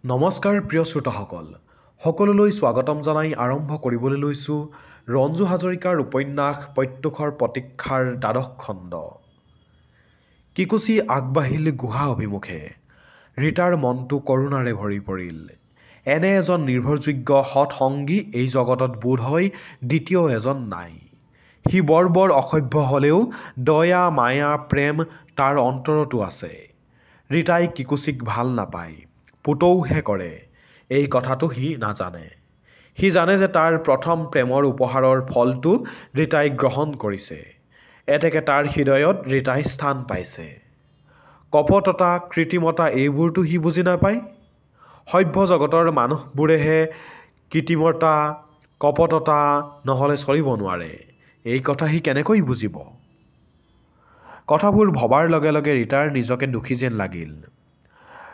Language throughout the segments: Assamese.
নমস্কাৰ প্ৰিয় শ্ৰোতাসকল সকলোলৈ স্বাগতম জনাই আৰম্ভ কৰিবলৈ লৈছোঁ ৰঞ্জু হাজৰিকাৰ উপন্যাস প্ৰত্যুষৰ প্ৰতীক্ষাৰ দ্বাদশ খণ্ড। কিকুচি আগবাঢ়িল গুহা অভিমুখে। ৰীতাৰ মনটো কৰোণাৰে ভৰি পৰিল। এনে এজন নিৰ্ভৰযোগ্য সৎ সংগী এই জগতত বোধহয় দ্বিতীয় এজন নাই। সি বৰ অসভ্য হ'লেও দয়া মায়া প্ৰেম তাৰ অন্তৰতো আছে। ৰীতাই কিকুচিক ভাল নাপায়, পুতৌহে কৰে। এই কথাটো সি নাজানে। সি জানে যে তাৰ প্ৰথম প্ৰেমৰ উপহাৰৰ ফলটো ৰীতাই গ্ৰহণ কৰিছে। এতেকে তাৰ হৃদয়ত ৰীতাই স্থান পাইছে। কপটতা কৃত্ৰিমতা এইবোৰতো সি বুজি নাপায়। সভ্য জগতৰ মানুহবোৰেহে কৃত্ৰিমতা কপটতা নহ'লে চলিব নোৱাৰে। এই কথা সি কেনেকৈ বুজিব? কথাবোৰ ভবাৰ লগে লগে ৰীতাৰ নিজকে দোষী যেন লাগিল।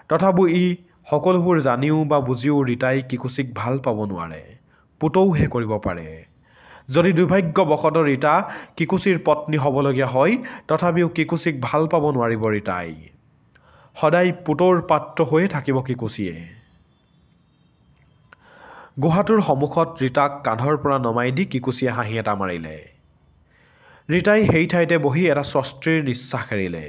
তথাপি ই সকলোবোৰ জানিও বা বুজিও ৰীতাই কিকুচিক ভাল পাব নোৱাৰে, পুতৌহে কৰিব পাৰে। যদি দুৰ্ভাগ্যবশতঃ ৰীতা কিকুচিৰ পত্নী হ'বলগীয়া হয়, তথাপিও কিকুচিক ভাল পাব নোৱাৰিব ৰীতাই। সদায় পুতৌৰ পাত্ৰ হৈয়ে থাকিব কিকুচিয়ে। গুহাটোৰ সন্মুখত ৰীতাক কান্ধৰ পৰা নমাই দি কিকুচিয়ে হাঁহি এটা মাৰিলে। ৰীতাই সেই ঠাইতে বহি এটা স্বস্তিৰ নিশ্বাস এৰিলে।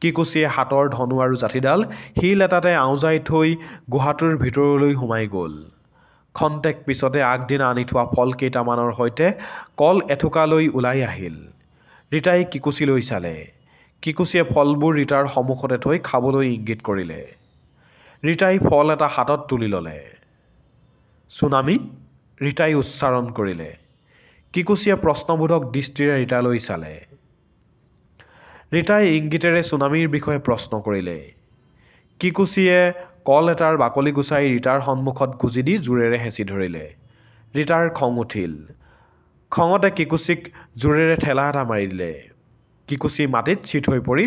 কিকুচিয়ে হাতৰ ধনু আৰু জাঠিডাল শিল এটাতে আউজাই থৈ গুহাটোৰ ভিতৰলৈ সোমাই গ'ল। খন্তেক পিছতে আগদিনা আনি থোৱা ফল কেইটামানৰ সৈতে কল এথোকালৈ ওলাই আহিল। ৰীতাই কিকুচিলৈ চালে। কিকুচিয়ে ফলবোৰ ৰীতাৰ সন্মুখতে থৈ খাবলৈ ইংগিত কৰিলে। ৰীতাই ফল এটা হাতত তুলি ল'লে। চুনামী? ৰীতাই উচ্চাৰণ কৰিলে। কিকুচিয়ে প্ৰশ্নবোধক দৃষ্টিৰে ৰীতালৈ চালে। ৰীতাই ইংগিতেৰে চুনামীৰ বিষয়ে প্ৰশ্ন কৰিলে। কিকুচিয়ে কল এটাৰ বাকলি গুচাই ৰীতাৰ সন্মুখত গুজি দি জোৰেৰে হেঁচি ধৰিলে। ৰীতাৰ খং উঠিল। খঙতে কিকুচিক জোৰেৰে ঠেলা এটা মাৰি দিলে। কিকুচি মাটিত চিত হৈ পৰি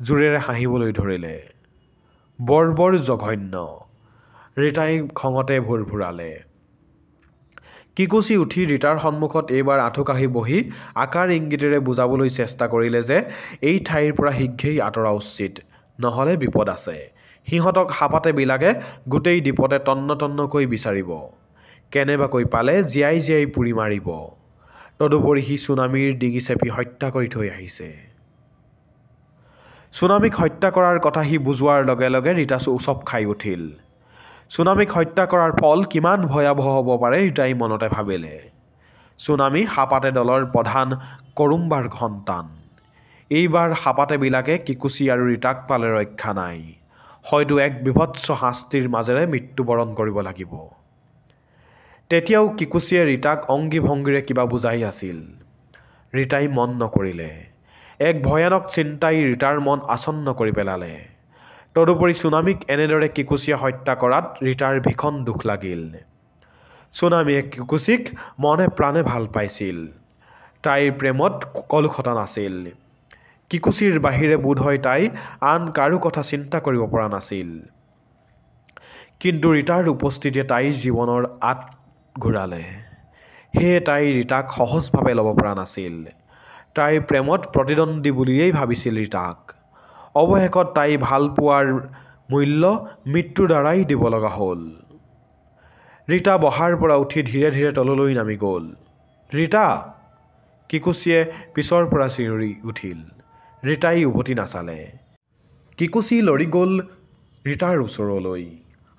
জোৰেৰে হাঁহিবলৈ ধৰিলে। বৰ জঘন্য। ৰীতাই খঙতে ভুৰভুৰালে। কিকুচি উঠি ৰীতাৰ সন্মুখত এইবাৰ আঁঠুকাঢ়ি বহি আকাৰ ইংগিতেৰে বুজাবলৈ চেষ্টা কৰিলে যে এই ঠাইৰ পৰা শীঘ্ৰেই আঁতৰা উচিত, নহ'লে বিপদ আছে। সিহঁতক হাপাতেবিলাকে গোটেই দ্বীপতে তন্নকৈ বিচাৰিব। কেনেবাকৈ পালে জীয়াই পুৰি মাৰিব। তদুপৰি সি চুনামীৰ ডিঙি চেপি হত্যা কৰি থৈ আহিছে। চুনামীক হত্যা কৰাৰ কথা সি বুজোৱাৰ লগে লগে ৰীতা উচপ খাই উঠিল। চুনামীক হত্যা কৰাৰ ফল কিমান ভয়াৱহ হ'ব পাৰে ৰীতাই মনতে ভাবিলে। চুনামী হাপাতে দলৰ প্ৰধান কৰোম্বাৰ সন্তান। এইবাৰ হাপাতেবিলাকে কিকুচি আৰু ৰীতাক পালে ৰক্ষা নাই। হয়তো এক বিভৎস শাস্তিৰ মাজেৰে মৃত্যুবৰণ কৰিব লাগিব। তেতিয়াও কিকুচিয়ে ৰীতাক অংগী ভংগীৰে কিবা বুজাই আছিল। ৰীতাই মন নকৰিলে। এক ভয়ানক চিন্তাই ৰীতাৰ মন আচ্ছন্ন কৰি পেলালে। তদুপৰি চুনামীক এনেদৰে কিকুচিয়ে হত্যা কৰাত ৰীতাৰ ভীষণ দুখ লাগিল। চুনামীয়ে কিকুচিক মনে প্ৰাণে ভাল পাইছিল। তাইৰ প্ৰেমত কলুষতা নাছিল। কিকুচিৰ বাহিৰে বোধহয় তাই আন কাৰো কথা চিন্তা কৰিব পৰা নাছিল। কিন্তু ৰীতাৰ উপস্থিতিয়ে তাইৰ জীৱনৰ আঁত ঘূৰালে। সেয়ে তাই ৰীতাক সহজভাৱে ল'ব পৰা নাছিল। তাইৰ প্ৰেমত প্ৰতিদ্বন্দ্বী বুলিয়েই ভাবিছিল ৰীতাক। অৱশেষত তাই ভাল পোৱাৰ মূল্য মৃত্যুৰ দ্বাৰাই দিব লগা হ'ল। ৰীতা বহাৰ পৰা উঠি ধীৰে তললৈ নামি গ'ল। ৰীতা! কিকুচিয়ে পিছৰ পৰা চিঞৰি উঠিল। ৰীতাই উভতি নাচালে। কিকুচি লৰি গ'ল ৰীতাৰ ওচৰলৈ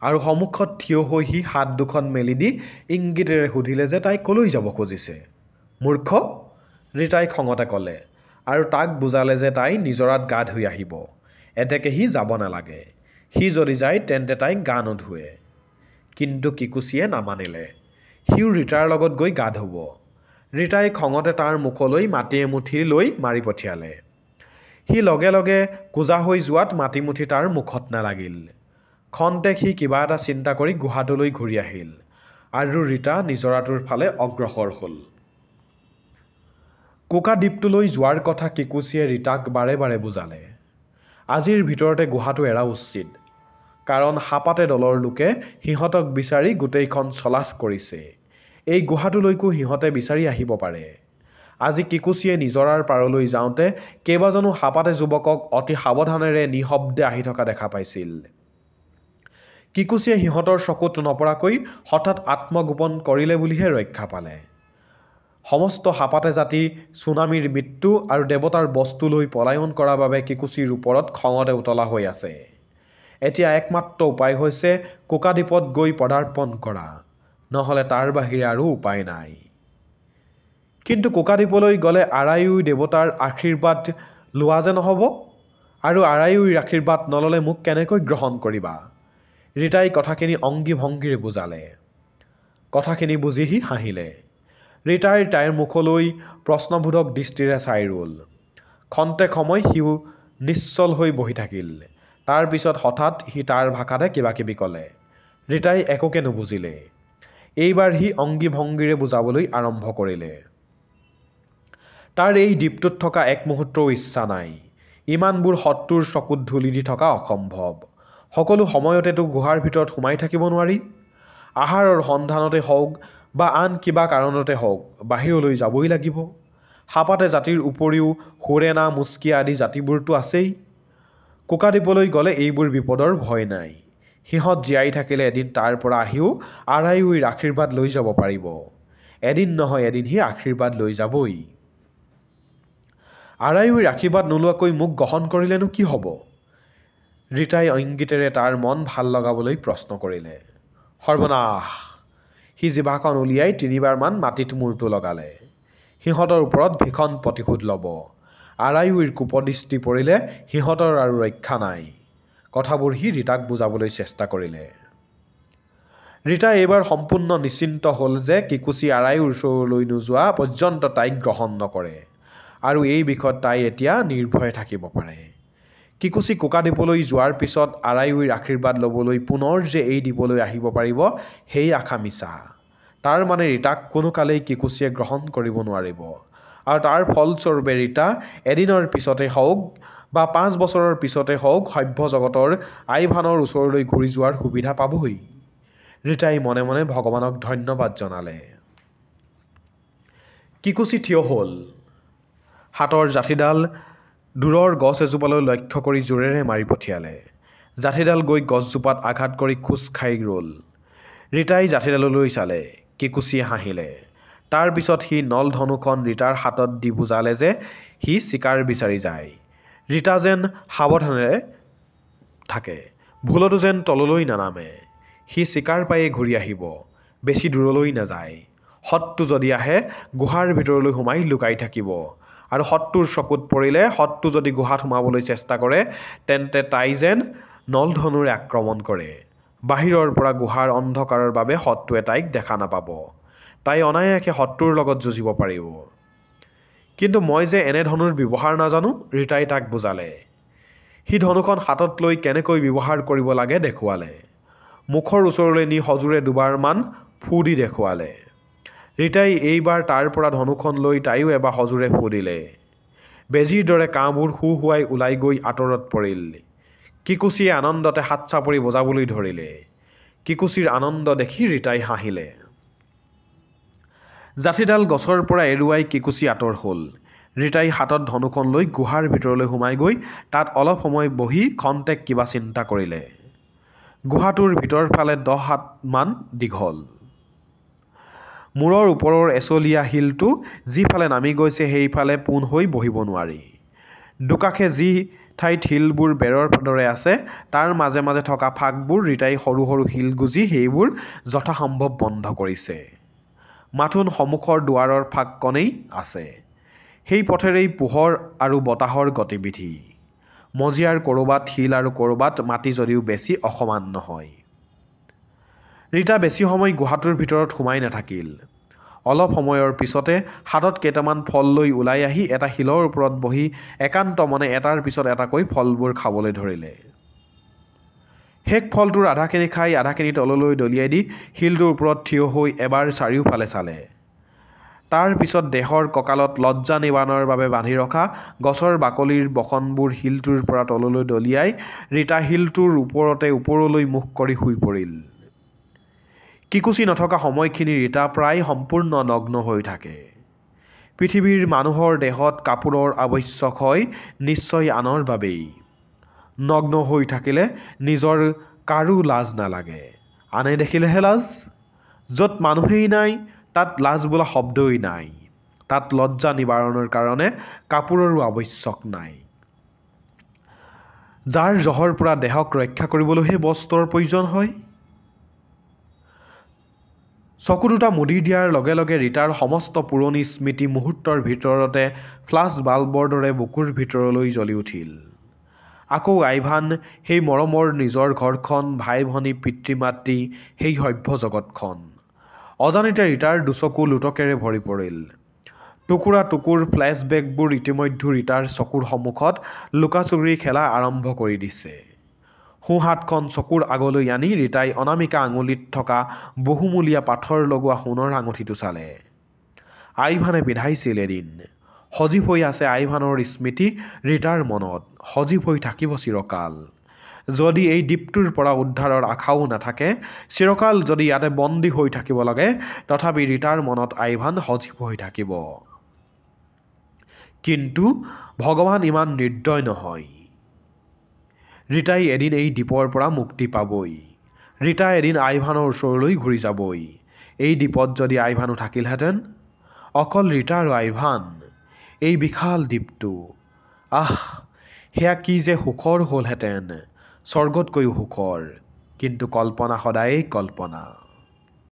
আৰু সন্মুখত থিয় হৈ সি হাত দুখন মেলি দি ইংগিতেৰে সুধিলে যে তাই কলৈ যাব খুজিছে। মূৰ্খ! ৰীতাই খঙতে ক'লে আৰু তাক বুজালে যে তাই নিজৰাত গা ধুই আহিব। এতেকে সি যাব নালাগে। সি যদি যায় তেন্তে তাই গা নুধুৱে। কিন্তু কিকুচিয়ে নামানিলে। সিও ৰীতাৰ লগত গৈ গা ধুব। ৰীতাই খঙতে তাৰ মুখলৈ মাটি এমুঠি লৈ মাৰি পঠিয়ালে। সি লগে লগে কোজা হৈ যোৱাত মাটিমুঠি তাৰ মুখত নালাগিল। খন্তেক সি কিবা এটা চিন্তা কৰি গুহাটোলৈ ঘূৰি আহিল আৰু ৰীতা নিজৰাটোৰ ফালে অগ্ৰসৰ হ'ল। কোকা দ্বীপটোলৈ যোৱাৰ কথা কিকুচিয়ে ৰীতাক বাৰে বুজালে। আজিৰ ভিতৰতে গুহাটো এৰা উচিত। কাৰণ হাপাতে দলৰ লোকে সিহঁতক বিচাৰি গোটেইখন চলাথ কৰিছে। এই গুহাটোলৈকো সিহঁতে বিচাৰি আহিব পাৰে। আজি কিকুচিয়ে নিজৰাৰ পাৰলৈ যাওঁতে কেইবাজনো হাপাতে যুৱকক অতি সাৱধানেৰে নিঃশব্দে আহি থকা দেখা পাইছিল। কিকুচিয়ে সিহঁতৰ চকুত নপৰাকৈ হঠাৎ আত্মগোপন কৰিলে বুলিহে ৰক্ষা পালে। সমস্ত হাপাতে জাতি চুনামীৰ মৃত্যু আৰু দেৱতাৰ বস্তু লৈ পলায়ন কৰাৰ বাবে কিকুচিৰ ওপৰত খঙতে উতলা হৈ আছে। এতিয়া একমাত্ৰ উপায় হৈছে কোকাদ্বীপত গৈ পদাৰ্পণ কৰা, নহ'লে তাৰ বাহিৰে আৰু উপায় নাই। কিন্তু কোকাদ্বীপলৈ গ'লে আৰায়ুই দেৱতাৰ আশীৰ্বাদ লোৱা যে নহ'ব, আৰু আৰায়ুইৰ আশীৰ্বাদ নল'লে মোক কেনেকৈ গ্ৰহণ কৰিবা? ৰীতাই কথাখিনি অংগী ভংগীৰে বুজালে। কথাখিনি বুজি সি হাঁহিলে। ৰীতাই তাইৰ মুখলৈ প্ৰশ্নবোধক দৃষ্টিৰে চাই ৰ'ল। খন্তেক সময় সিও নিশ্চল হৈ বহি থাকিল। তাৰ পিছত হঠাৎ সি তাৰ ভাষাতে কিবা কিবি ক'লে। ৰীতাই একোকে নুবুজিলে। এইবাৰ সি অংগী ভংগীৰে বুজাবলৈ আৰম্ভ কৰিলে। তাৰ এই দ্বীপটোত থকা এক মুহূৰ্তও ইচ্ছা নাই। ইমানবোৰ শত্ৰুৰ চকুত ধূলি দি থকা অসম্ভৱ। সকলো সময়তেতো গুহাৰ ভিতৰত সোমাই থাকিব নোৱাৰি। আহাৰৰ সন্ধানতে হওক বা আন কিবা কাৰণতে হওক বাহিৰলৈ যাবই লাগিব। হাপাতে জাতিৰ উপৰিও হুৰেনা, মুস্কিয়া আদি জাতিবোৰতো আছেই। কোকাদ্বীপলৈ গ'লে এইবোৰ বিপদৰ ভয় নাই। সিহঁত জীয়াই থাকিলে এদিন তাৰ পৰা আহিও আৰায়ুইৰ আশীৰ্বাদ লৈ যাব পাৰিব। এদিন নহয় এদিন সি আশীৰ্বাদ লৈ যাবই। আৰায়ুইৰ আশীৰ্বাদ নোলোৱাকৈ মোক গ্ৰহণ কৰিলেনো কি হ'ব? ৰীতাই ইংগিতেৰে তাৰ মন ভাল লগাবলৈ প্ৰশ্ন কৰিলে। সৰ্বনাশ! সি জিভাখন উলিয়াই 3বাৰমান মাটিত মূৰটো লগালে। সিহঁতৰ ওপৰত ভীষণ প্ৰতিশোধ ল'ব। আৰায়ুইৰ কুপদৃষ্টি পৰিলে সিহঁতৰ আৰু ৰক্ষা নাই। কথাবোৰ সি ৰীতাক বুজাবলৈ চেষ্টা কৰিলে। ৰীতা এইবাৰ সম্পূৰ্ণ নিশ্চিন্ত হ'ল যে কিকুচি আৰায়ুৰ ওচৰলৈ নোযোৱা পৰ্যন্ত তাইক গ্ৰহণ নকৰে, আৰু এই বিষয়ত তাই এতিয়া নিৰ্ভয়ে থাকিব পাৰে। কিকুচি কোকাদ্বীপলৈ যোৱাৰ পিছত আৰায়ুইৰ আশীৰ্বাদ ল'বলৈ পুনৰ যে এই দ্বীপলৈ আহিব পাৰিব, সেই আশা মিছা। তাৰ মানে ৰীতাক কোনো কালেই কিকুচিয়ে গ্ৰহণ কৰিব নোৱাৰিব, আৰু তাৰ ফলস্বৰূপে ৰীতা এদিনৰ পিছতে হওক বা 5 বছৰৰ পিছতে হওক সভ্য জগতৰ আইভানৰ ওচৰলৈ ঘূৰি যোৱাৰ সুবিধা পাবই। ৰীতাই মনে মনে ভগৱানক ধন্যবাদ জনালে। কিকুচি থিয় হ'ল। হাতৰ জাঠিডাল দূৰৰ গছ এজোপালৈ লক্ষ্য কৰি জোৰেৰে মাৰি পঠিয়ালে। জাঠিডাল গৈ গছজোপাত আঘাত কৰি খোজ খাই ৰ'ল। ৰীতাই জাঠিডাললৈ চালে। কিকুচিয়ে হাঁহিলে। তাৰ পিছত সি নল ধনুখন ৰীতাৰ হাতত দি বুজালে যে সি চিকাৰ বিচাৰি যায়। ৰীতা যেন সাৱধানেৰে থাকে, ভুলতো যেন তললৈ নানামে। সি চিকাৰ পায়েই ঘূৰি আহিব, বেছি দূৰলৈ নাযায়। শত্ৰু যদি আহে গুহাৰ ভিতৰলৈ সোমাই লুকাই থাকিব, আৰু শত্ৰুৰ চকুত পৰিলে শত্ৰু যদি গুহাত সোমাবলৈ চেষ্টা কৰে তেন্তে তাই যেন নলধনুৰে আক্ৰমণ কৰে। বাহিৰৰ পৰা গুহাৰ অন্ধকাৰৰ বাবে শত্ৰুৱে তাইক দেখা নাপাব। তাই অনায়াসে শত্ৰুৰ লগত যুঁজিব পাৰিব। কিন্তু মই যে এনে ধনুৰ ব্যৱহাৰ নাজানো, ৰীতাই তাক বুজালে। সি ধনুখন হাতত লৈ কেনেকৈ ব্যৱহাৰ কৰিব লাগে দেখুৱালে। মুখৰ ওচৰলৈ নি সজোৰে 2বাৰমান ফু দি দেখুৱালে। ৰীতাই এইবাৰ তাৰ পৰা ধনুখন লৈ তাইও এবাৰ সজোৰে ফু দিলে। বেজীৰ দৰে কাঁহবোৰ হুহুৱাই ওলাই গৈ আঁতৰত পৰিল। কিকুচিয়ে আনন্দতে হাত চাপৰি বজাবলৈ ধৰিলে। কিকুচিৰ আনন্দ দেখি ৰীতাই হাঁহিলে। জাঠিডাল গছৰ পৰা এৰুৱাই কিকুচি আঁতৰ হ'ল। ৰীতাই হাতত ধনুখন লৈ গুহাৰ ভিতৰলৈ সোমাই গৈ তাত অলপ সময় বহি খন্তেক কিবা চিন্তা কৰিলে। গুহাটোৰ ভিতৰ ফালে 10 হাতমান দীঘল। মূৰৰ ওপৰৰ এচলীয়া শিলটো যিফালে নামি গৈছে সেইফালে পোন হৈ বহিব নোৱাৰি। দুকাষে যি ঠাইত শিলবোৰ বেৰৰ দৰে আছে তাৰ মাজে মাজে থকা ফাঁকবোৰ ৰীতাই সৰু সৰু শিল গুজি সেইবোৰ যথাসম্ভৱ বন্ধ কৰিছে। মাথোন সন্মুখৰ দুৱাৰৰ ফাঁককণেই আছে। সেই পথেৰেই পোহৰ আৰু বতাহৰ গতিবিধি। মজিয়াৰ ক'ৰবাত শিল আৰু ক'ৰবাত মাটি যদিও বেছি অসমান নহয়। ৰীতা বেছি সময় গুহাটোৰ ভিতৰত সোমাই নাথাকিল। অলপ সময়ৰ পিছতে হাতত কেইটামান ফল লৈ ওলাই আহি এটা শিলৰ ওপৰত বহি একান্ত মনে এটাৰ পিছত এটাকৈ ফলবোৰ খাবলৈ ধৰিলে। শেষ ফলটোৰ আধাখিনি খাই আধাখিনি তললৈ দলিয়াই দি শিলটোৰ ওপৰত থিয় হৈ এবাৰ চাৰিওফালে চালে। তাৰ পিছত দেহৰ কঁকালত লজ্জা নিবাৰণৰ বাবে বান্ধি ৰখা গছৰ বাকলিৰ বসনবোৰ শিলটোৰ পৰা তললৈ দলিয়াই ৰীতা শিলটোৰ ওপৰলৈ মুখ কৰি শুই পৰিল। কিকুচি নথকা সময়খিনি ৰীতা প্ৰায় সম্পূৰ্ণ নগ্ন হৈ থাকে। পৃথিৱীৰ মানুহৰ দেহত কাপোৰৰ আৱশ্যক হয় নিশ্চয় আনৰ বাবেই। নগ্ন হৈ থাকিলে নিজৰ কাৰো লাজ নালাগে। আনে দেখিলেহে লাজ। য'ত মানুহেই নাই তাত লাজ বোলা শব্দই নাই। তাত লজ্জা নিবাৰণৰ কাৰণে কাপোৰৰো আৱশ্যক নাই। যাৰ জহৰ পৰা দেহক ৰক্ষা কৰিবলৈহে বস্ত্ৰৰ প্ৰয়োজন হয়। চকু দুটা মুদি দিয়াৰ লগে লগে ৰীতাৰ সমস্ত পুৰণি স্মৃতি মুহূৰ্তৰ ভিতৰতে ফ্লাছ বাল্বৰ দৰে বুকুৰ ভিতৰলৈ জ্বলি উঠিল। আকৌ আইভান, সেই মৰমৰ নিজৰ ঘৰখন, ভাই ভনী, পিতৃ মাতৃ, সেই সভ্য জগতখন। অজানিতে ৰীতাৰ দুচকু লোটকেৰে ভৰি পৰিল। টুকুৰা টুকুৰ ফ্লেশ্ববেকবোৰ ইতিমধ্যে ৰীতাৰ চকুৰ সন্মুখত লুকাচুৰি খেলা আৰম্ভ কৰি দিছে। সোঁ হাতখন চকুৰ আগলৈ আনি ৰীতাই অনামিকা আঙুলিত থকা বহুমূলীয়া পাথৰ লগোৱা সোণৰ আঙুঠিটো চালে। আইভানে পিন্ধাইছিল এদিন। সজীৱ হৈ আছে আইভানৰ স্মৃতি ৰীতাৰ মনত, সজীৱ হৈ থাকিব চিৰকাল। যদি এই দ্বীপটোৰ পৰা উদ্ধাৰৰ আশাও নাথাকে, চিৰকাল যদি ইয়াতে বন্দী হৈ থাকিব লাগে, তথাপি ৰীতাৰ মনত আইভান সজীৱ হৈ থাকিব। কিন্তু ভগৱান ইমান নিৰ্দয় নহয়। ৰীতাই এদিন এই দ্বীপৰ পৰা মুক্তি পাবই। ৰীতা এদিন আইভানৰ ওচৰলৈ ঘূৰি যাবই। এই দ্বীপত যদি আইভানো থাকিলহেঁতেন, অকল ৰীতা আৰু আইভান, এই বিশাল দ্বীপটো, সেয়া কি যে সুখৰ হ'লহেঁতেন, স্বৰ্গতকৈও সুখৰ। কিন্তু কল্পনা সদায়েই কল্পনা।